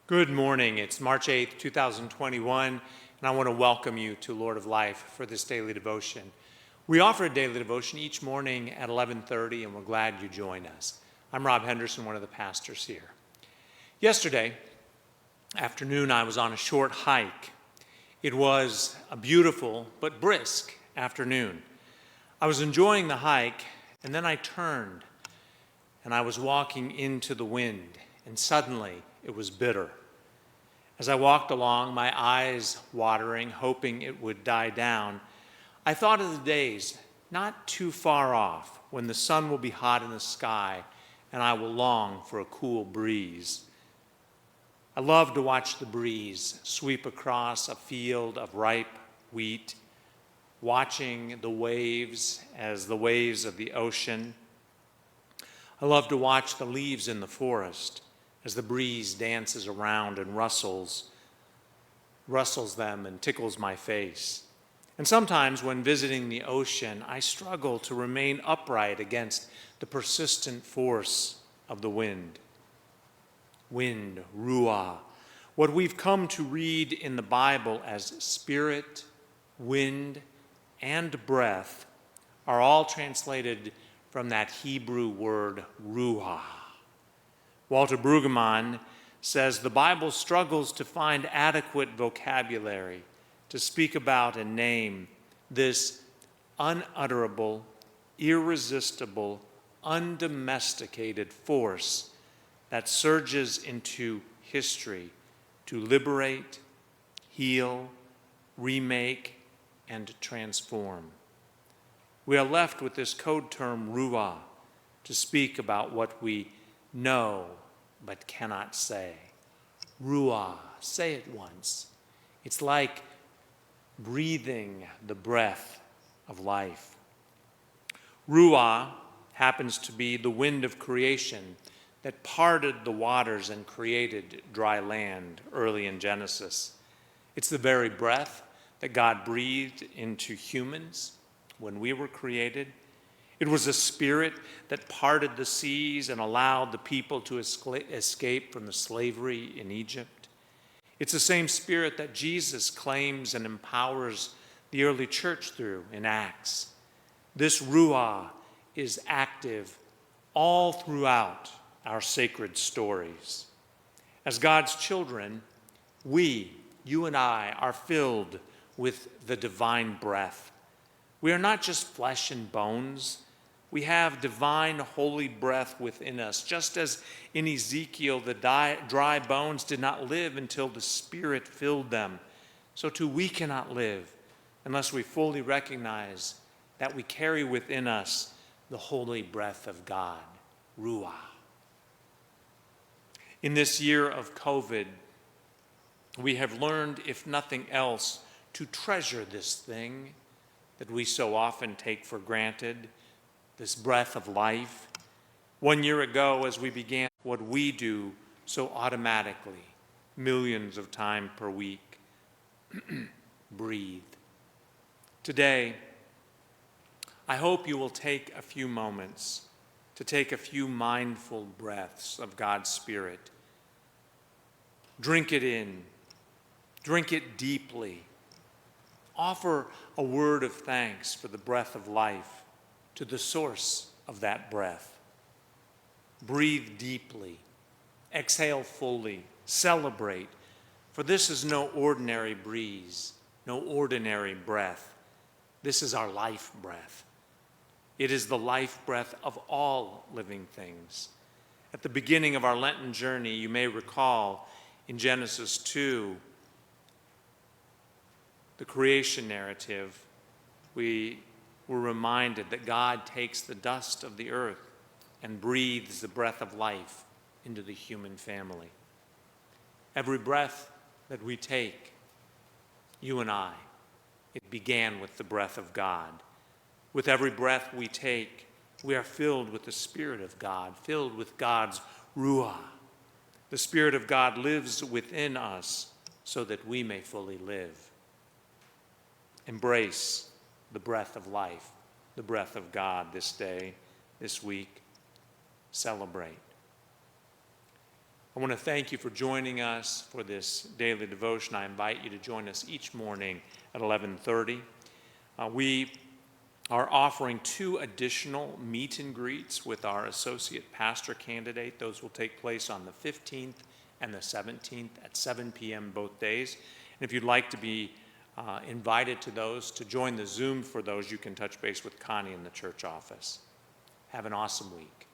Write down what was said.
Good morning. It's March 8th, 2021, and I want to welcome you to Lord of Life for this daily devotion. We offer a daily devotion each morning at 11:30, and we're glad you join us. I'm Rob Henderson, one of the pastors here. Yesterday afternoon, I was on a short hike. It was a beautiful but brisk afternoon. I was enjoying the hike, and then I turned, and I was walking into the wind, and suddenly it was bitter. As I walked along, my eyes watering, hoping it would die down, I thought of the days not too far off when the sun will be hot in the sky and I will long for a cool breeze. I love to watch the breeze sweep across a field of ripe wheat, watching the waves as the waves of the ocean. I love to watch the leaves in the forest as the breeze dances around and rustles them and tickles my face. And sometimes when visiting the ocean, I struggle to remain upright against the persistent force of the wind. Wind, ruah, what we've come to read in the Bible as spirit, wind, and breath are all translated from that Hebrew word ruah. Walter Brueggemann says the Bible struggles to find adequate vocabulary to speak about and name this unutterable, irresistible, undomesticated force that surges into history to liberate, heal, remake, and transform. We are left with this code term ruah to speak about what we know but cannot say. Ruah, say it once. It's like breathing the breath of life. Ruah happens to be the wind of creation that parted the waters and created dry land early in Genesis. It's the very breath that God breathed into humans when we were created. It was a spirit that parted the seas and allowed the people to escape from the slavery in Egypt. It's the same spirit that Jesus claims and empowers the early church through in Acts. This ruah is active all throughout our sacred stories. As God's children, you and I, are filled with the divine breath. We are not just flesh and bones. We have divine holy breath within us. Just as in Ezekiel, the dry bones did not live until the Spirit filled them, so too we cannot live unless we fully recognize that we carry within us the holy breath of God, ruah. In this year of COVID, we have learned, if nothing else, to treasure this thing that we so often take for granted, this breath of life. 1 year ago, as we began what we do so automatically, millions of times per week, breathe. Today, I hope you will take a few moments to take a few mindful breaths of God's Spirit. Drink it in. Drink it deeply. Offer a word of thanks for the breath of life to the source of that breath. Breathe deeply. Exhale fully. Celebrate. For this is no ordinary breeze, no ordinary breath. This is our life breath. It is the life breath of all living things. At the beginning of our Lenten journey, you may recall in Genesis 2, the creation narrative, we were reminded that God takes the dust of the earth and breathes the breath of life into the human family. Every breath that we take, you and I, it began with the breath of God. With every breath we take, we are filled with the Spirit of God, filled with God's ruah. The Spirit of God lives within us so that we may fully live. Embrace the breath of life, the breath of God this day, this week. Celebrate. I want to thank you for joining us for this daily devotion. I invite you to join us each morning at 11:30. We are offering 2 additional meet and greets with our associate pastor candidate. Those will take place on the 15th and the 17th at 7 p.m. both days. And if you'd like to be invited to those, to join the Zoom for those, you can touch base with Connie in the church office. Have an awesome week.